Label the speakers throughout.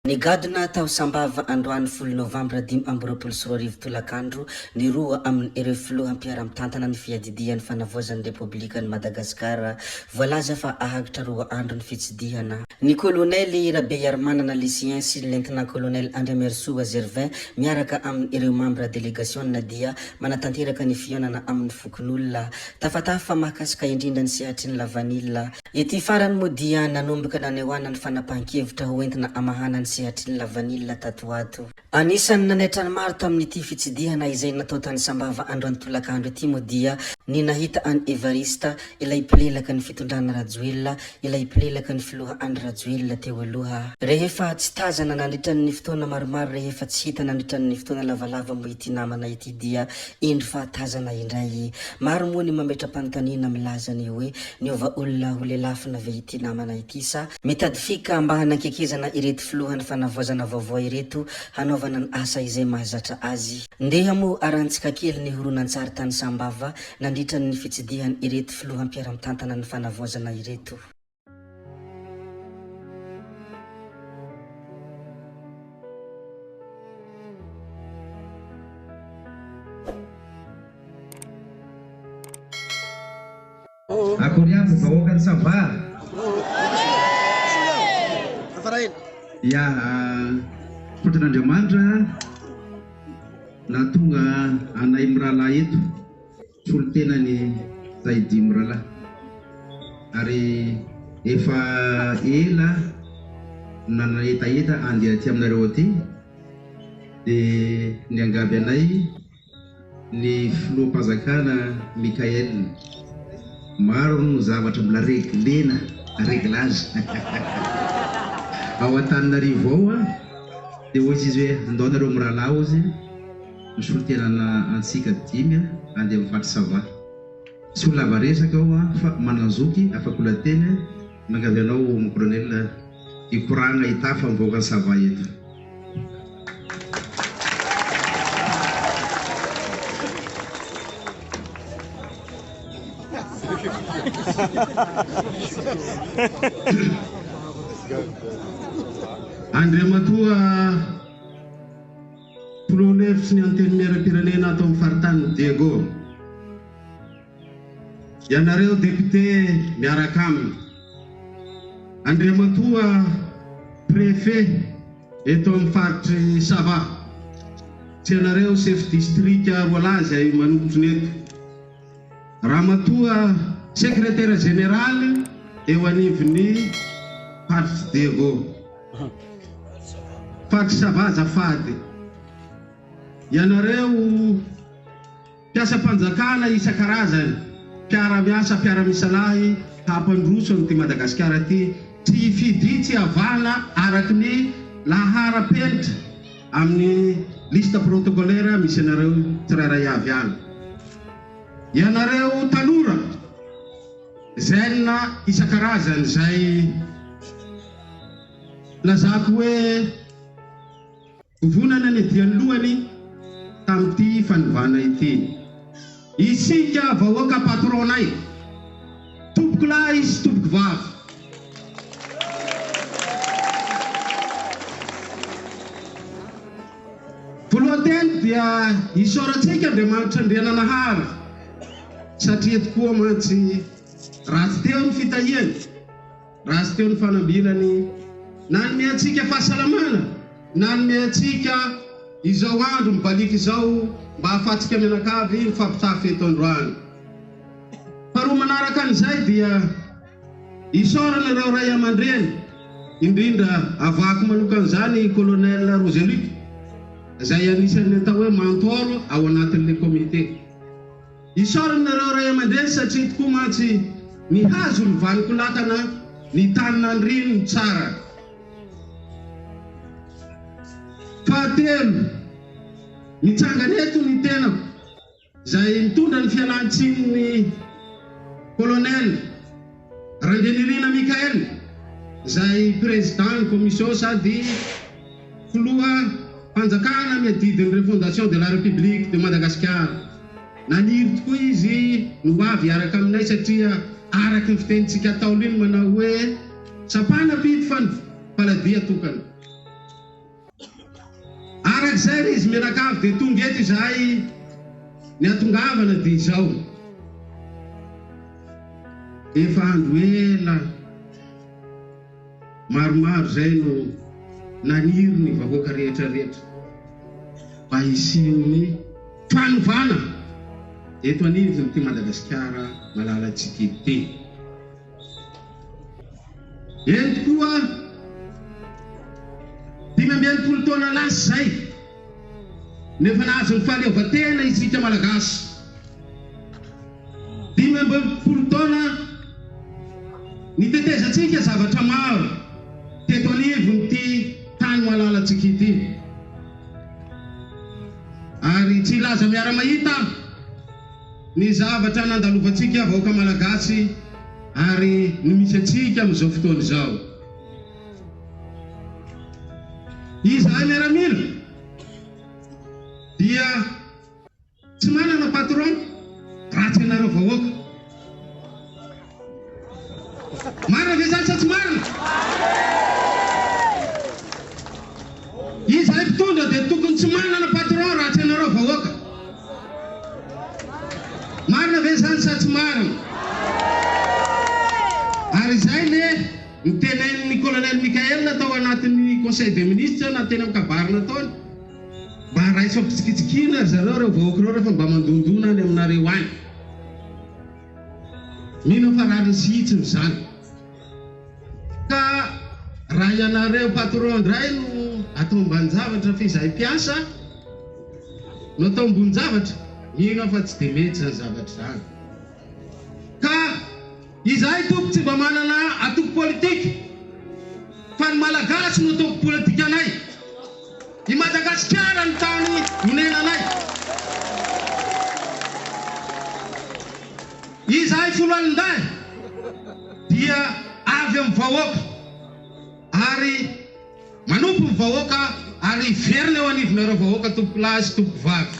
Speaker 1: Ni gadona tao sambava androany 10 Novambra 2024 tolakandro ni roa amin'ny ireo hampiara mitantana ny fiadidian'ny fanavoazan'ny Republikan'i Madagasikara voalaza fa ahagitra roa andro ny fitsidihana. Ny kolonely Rabeyarmanana Lisien sy lentina kolonely Andriamersoa Zervin miaraka amin'ny ireo membre délégation na dia manatanteraka ny fionana amin'ny fokon'olona tafatafa mahakasika indrindra ny sehatry ny Lavanila. Ity farany moa dia nanomboka nanehoana ny fanapahan-kevitra ho entina amahana ny sehatry ny Lavanila tato ato. Anisan'ny nanaitra ny maro tamin'ity fitsidihana izay natao tany sambava androany tolakandro ity moa dia ny nahita any Evarista ilay pilelaka ny fitondrana Rajoelina ilay pilelaka ny filoha Andry Rajoelina teo aloha. Rehefa tsy tazana nandritra ny fotoana maromaro rehefa tsy hita nandritra ny fotoana lavalava mo ity namana ity dia indro fa tazana indray. Maro moa ny mametra-panontaniana milaza ny hoe niova olona ho lelafina ve ity namana ity sa mitady fika mba hanakekezana ireto filohan'ny fanavoazana vaovao ireto hanaovana ny asa izay mahazatra azy. Ndeha mo arantsika kely ny horonan-tsary tany sambava nandritra ny fitsidihan ireto filohampiara-mitantana ny fanavoazana ireto.
Speaker 2: Akuriamu bawakan sabar. Ya, Putra Jamandra natunga ana imrala itu sultena ni Zaidi imrala. Ari Eva ela nana ita andia tiam naroti di niangabenai ni flu pazakana Mikael Marun zavatra mla reglena reglage ao Antananarivo dia hoy izy hoe andao nareo miralao izy misolotenana antsika dimy andeha mifatry sava sy ho lava resaka ao fa mananzoky afaka olateny mangavy anao mo colonel ikoragna itafa mivoaka ny sava eto. Andriamatua Pulonefs ni antenimera pirenena atao mifaritany Diego ianareo député miaraka aminy. Andriamatua préfet eto amin'ny faritry Sava tsy ianareo chef district Roalazy ay manombotrony eto. Ramatoa secrétaire général eo anivon'ny faritry Diego faritry Sava azafady. Ianareo mpiasa panjakana isan-karazany mpiara-miasa mpiara-misalahy hampandroso amin'ity Madagasikara ty tsy fidy tsy avana araky ny lahara-penitra amin'ny lista protocolaire misy anareo tsirairay avy any. Ianareo tanora zaina isan-karazany zay lazako hoe vonana ny diany lohany tamin'ity fanovana ity. Isika vahoaka patronay tompoko lahy sy tompoko vavy. Voalohany dia isaorantsika Andriamanitra Andriananahary satria tokoa mantsy ratsy teo ny fitahiany, ratsy teo ny fanambirany, nanome antsika fahasalamana, nanome antsika izao andro mibaliky izao mba hahafatsika mianakavy mifampitafy eto androany. Faharoa manaraka an'izay dia isaorana ireo ray aman-dreny indrindra avako manokan'izany colonel Roseluc zay anisan'ny atao hoe mentor ao anatin'le comité. Isaorana ireo ray aman-dreny satria tokoa mantsy nihazo ny vaniko lakana ny tanina ny rino tsara. Fahatelo mitsangana eto ny tenako zay mitondra ny fialan-tsiny ny colonel Rangenirina Mikael zay président ny commission sady filoha panjakana miadidin'ny refondation de la République de Madagascar. Naniry tokoa izy no avy araka aminay satria araky ny fitenitsika ataony iny manao hoe sapana pity faladia tokana. zay izy mianakavy dia tonga eto izahay ny atongavana dia izao efa andro ela maromaro zay no naniry ny vahoaka rehetrarehetra mba hisiony fanovana eto anivony ty Madagasikara malalantsika ity. Eny tokoa 15 taona lasa zay nefa nahazo ny fahaleovan-tena isika malagasy. 15 taona nitetezatsika zavatra maro teto anivony ty tany malalantsika ity, ary tsy laza miara mahita ny zavatra nandalovantsika vahoaka malagasy ary no misy atsika amin'izao fotoana izao. Izahay miaramila dia tsy manana patron ratsy ianareo vahoaka. Marina ve zany sa tsy marina? Izahay mpitondra dia tokony tsy manana patron ratsy ianareo vahoaka. Marina ve zany sa tsy marina? Ary izay le nitenen'ny colonel Mikael tao anatin'ny conseil des ministres na teny amin'ny kabarina taony mba raisy fampitsikitsikina zareo reo vahoaka reo rehefa mba mandondona any aminareo any. Mino fa rariny sihitsiny zany. Ka raha ianareo patron ndray no atao ambany-javatra fa izahay mpiasa no atao ambony-javatra, mino fa tsy dia mety zany zavatra zany. Ka izahay tompo tsy mba manana atoko politika fa ny malagasy no atoko politika anay. I Madagasikara ny tany nonenanay. Izahay foloalinday dia avy amin'ny vahoaka ary manompo ny vahoaka ary iverina eo anivonareo vahoaka tompo lahy sy tompo vavy.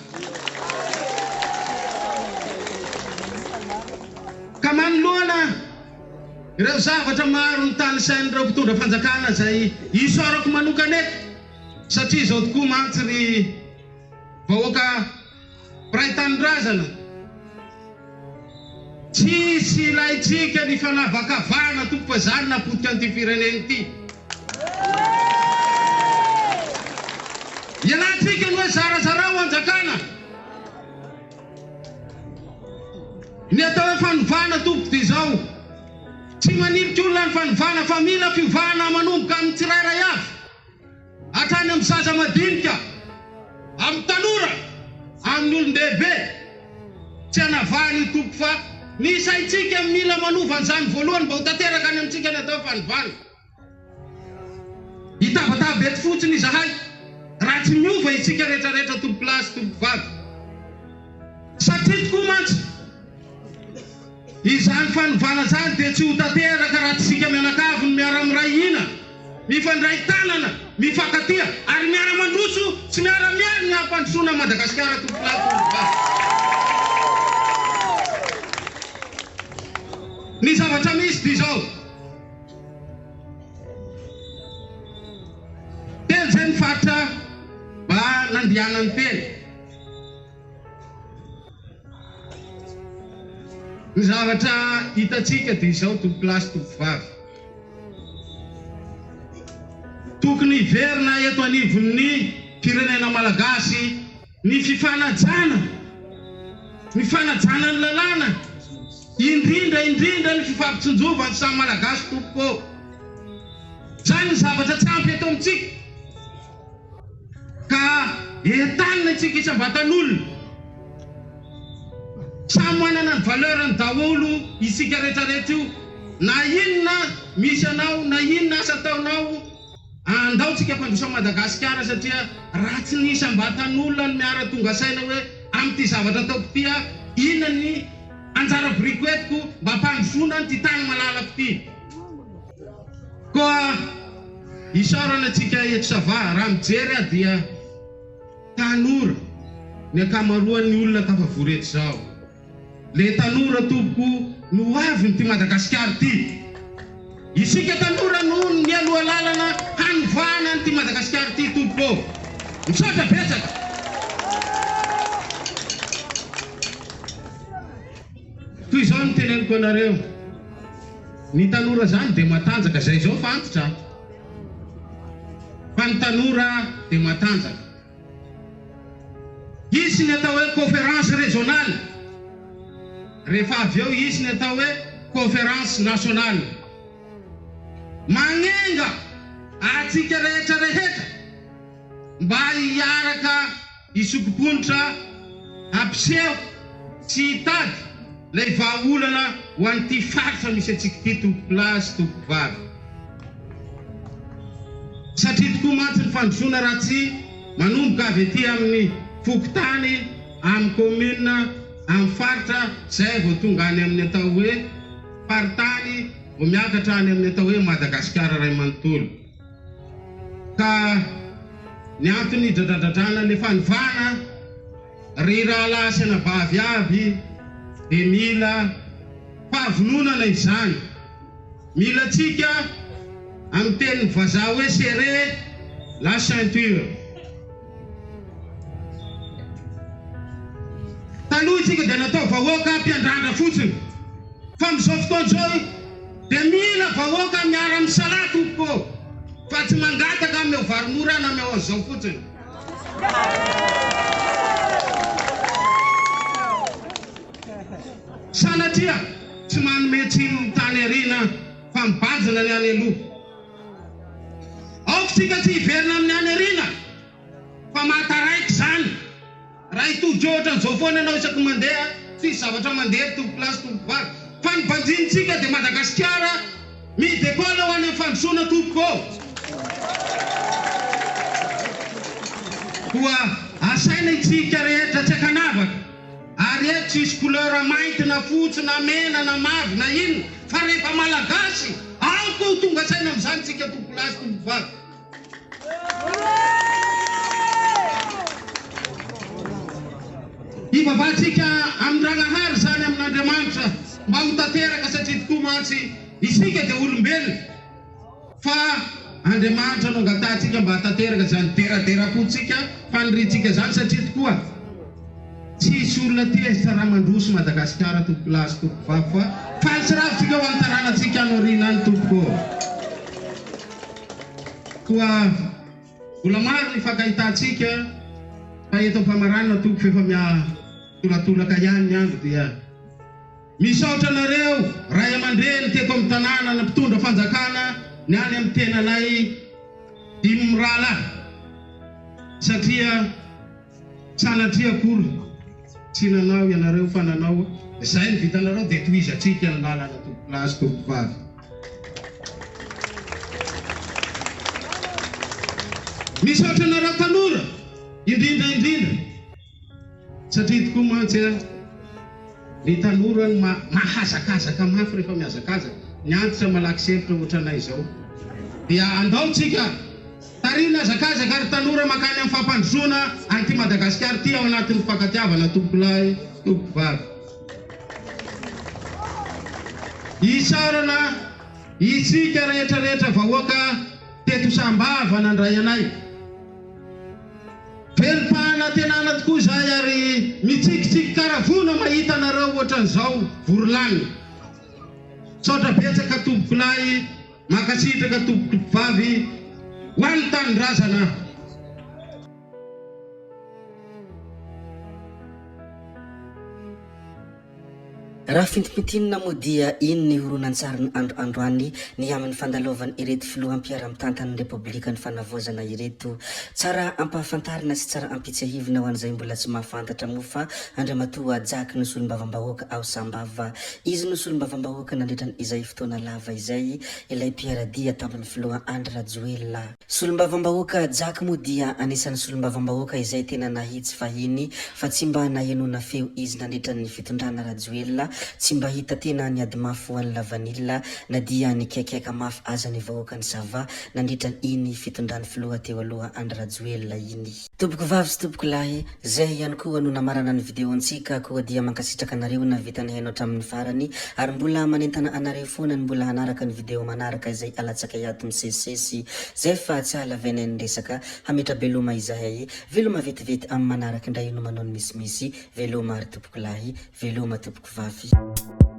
Speaker 2: Ka manoloana ireo zavatra maro ny tany sain'ireo mpitondra fanjakana zay isorako manokana eto, satria izao tokoa mantsy ry vahoaka Pray Tanindrazana tsisy ilaitsika ny fanavakavana tompo fa zany napotika an'ity firenena ity. Ialatsika ny hoe zarazarao anjakana ny atao hoe fanovana tompo ty zao. Tsy manilika olona ny fanovana fa mila fiovana manomboka amin'ny tsirairay avy hatrany amin'ny zaza madinika, amin'ny tanora, amin'ny olon-dehibe. Tsy hanavany tompo fa ny saitsika mila manovana zany voalohany mba ho tanteraka any amintsika ny atao fanovana. Hitabataba eto fotsiny izahay raha tsy miova itsika rehetrarehetra tompo lahy sy tompo vavy. Satria tokoa mantsy izany fanovana zany dia tsy ho tanteraka raha tsika mianakavy ny miara-miray hina, mifandray tanana, mifankatia ary miara-mandroso sy miara-miary ny hampandrosoana Madagasikara tompo lahy tompo vavy. Ny zavatra misy dia izao. Teny zay ny faritra mba nandianany teny. Ny zavatra hitatsika dia izao tompo lahy sy tompo vavy. Tokony hiverina eto anivon'ny firenena malagasy ny fifanajana, ny fanajana ny lalàna, indrindra ny fifampitsinjovany samy malagasy tompo. Zany ny zavatra tsy ampy eto amintsika. Ka entanina itsika isam-batan'olona. Samy manana ny valeurany daholo isika rehetrarehetra io. Na inona misy anao, na inona asa ataonao, andaotsika mpandroso Madagasikara satria ratsy ny isam-batan'olona ny miara tonga saina hoe amin'ity zavatra ataoko ty inona ny anjara biriko etiko mba hampandrosona ty tany malalako ty. Koa isorana antsika eto sava raha mijery dia tanora ny akamaroan'ny olona tafavory eto zao. Le tanora tompoko no avy ny ty Madagasikara ty. Isika tanora no ny aloha lalana hanovana ny ty Madagasikara ty tompo. misaotra betsaka. Toy izao ny teneniko anareo, ny tanora zany dia matanjaka, zay zao fantotra fa ny tanora dia matanjaka. Isy ny atao hoe conférence régionale, rehefa avy eo isy ny atao hoe conférence nationale. Magnenga atsika rehetra rehetra mba hiaraka hisokoponitra ampiseho sy hitady lay vahaolana ho an'ity faritra misy atsika ty tompo-plasy tompo-vavy. Satria tokoa mantsy ny fandrosoana raha tsy manomboka avy ety amin'ny fokotany, amin'ny commune, amin'ny faritra, zay vao tonga any amin'ny atao hoe faritany, vao miakatra any amin'ny atao hoe Madagasikara ray manontolo. Ka ny antony hidradradradrana le fanovana ry rahalahy sy anavavy avy dia mila fahavononana izany. Mila tsika amin'ny teny vazaha hoe serrer la ceinture. Taloha tsika dia natao vahoaka mpiandrandra fotsiny, fa amin'izao fotoana izao dia mila vahoaka miara misalaha tompoko, fa tsy mangataka amin'ny varimora na amin'ny izao fotsiny. Sanatria tsy manome tsino ny tany arina fa mibanjina ny any aloha. Aoka tsika tsy hiverina amin'ny any arina fa mataraiky zany. Raha hitody ohatran'izao foana ianao isaky mandeha, tsy zavatra mandeha tompo-plasy tompo-vavy, fa ny banjintsika dia Madagasikara midécolle ho any amin'ny fandrosoana tompoko. Koa asaina itsika rehetra tsy akanavaka, ary eto tsisy couleur mainty na fotsy na mena na mavy na inona, fa rehefa malagasy ao koa tonga saina amin'izany tsika tompo-plasy tompo-vavy. Ivavahantsika amin'ny Ragnahary zany amin'Andriamanitra mba ho tanteraka, satria tokoa mantsy isika dia olombelona, fa Andriamanitra no angatantsika mba hatanteraka zany terateram-potsika faniritsika zany, satria tokoa tsisy olona tezitra raha mandroso Madagasikara tompo-plasy tompo-vavy, fa falitsy ravitsika ho an'ny taranantsika any aoriana any tompoko. Koa mbola maro ny fankahitantsika fa eto am-pamaranana tompo fefa tolatolaka ihany ny andro dia misaotra anareo ray aman-dreny teto amin'ny tanàna na mpitondra fanjakana ny any amin'ny tenanay Dimy Miralahy, satria sanatria akory tsy nanao ianareo fa nanao, izay ny vitanareo dia tohizatsika ny lalana tompo-plasy tompo-vavy. Misaotra anareo tanora indrindra, satria tokoa mantsy ny tanora ny mahazakazaka mafy rehefa mihazakazaka, ny antitra malaky sempotra ohatranay izao. Dia andaotsika tarina hazakazaka ary tanora makany amin'ny fampandrosoana an'ity Madagasikara ity ao anatin'ny fankatiavana tompo-lahy tompo-vavy. Isaorana isika rehetrarehetra vahoaka teto Sambava nandray anay. Velim-pahana tenana tokoa zay ary mitsikitsiky karavona mahita anareo ohatran'izao vorolanina. Saotra betsaka tompo-lahy makasitraka tompo-vavy ho an'ny tanindrazana.
Speaker 1: Raha fintipitinina moa dia ino ny horonan-tsariny androany ny amin'ny fandalaovany ireto filohampiara-mitantany Repoblikan'ny Fanavaozana ireto. Tsara ampahafantarina sy tsara ampitsahivina ho an'izay mbola tsy mahafantatra moa fa Andriamatoa Jaky ny solombavam-bahoaka ao Sambava. Izy no solombavam-bahoaka nandritran' izay fotoana lava izay ilay mpiaradia tamin'ny filoha Andry Rajoelina. Solombavam-bahoaka Jaky moa dia anisan'ny solombavam-bahoaka izay tena nahitsy fahiny fa tsy mba nahenona feo izy nandritran'ny fitondrana Rajoelina tsy mba hita tena ny ady mafy hoan'ny Lavanila na dia ny kaikaiky mafy aza ny vahoaka ny Sava nandritra iny fitondrany filoha teo aloha Andry Rajoelina iny. Tompoko vavy sy tompoko lahy, zay ihany koa no namarana ny video antsika koa dia mankasitraka anareo na vitany hainao hatramin'ny farany ary mbola manentana anareo foana ny mbola hanaraka ny video manaraka izay alatsaka iato misesisesy zay fa tsy halavena ny resaka hamitra beloma izahay veloma vetivety amin'ny manaraka indray no manao ny misimisy veloma ary tompoko lahy veloma tompoko vavy.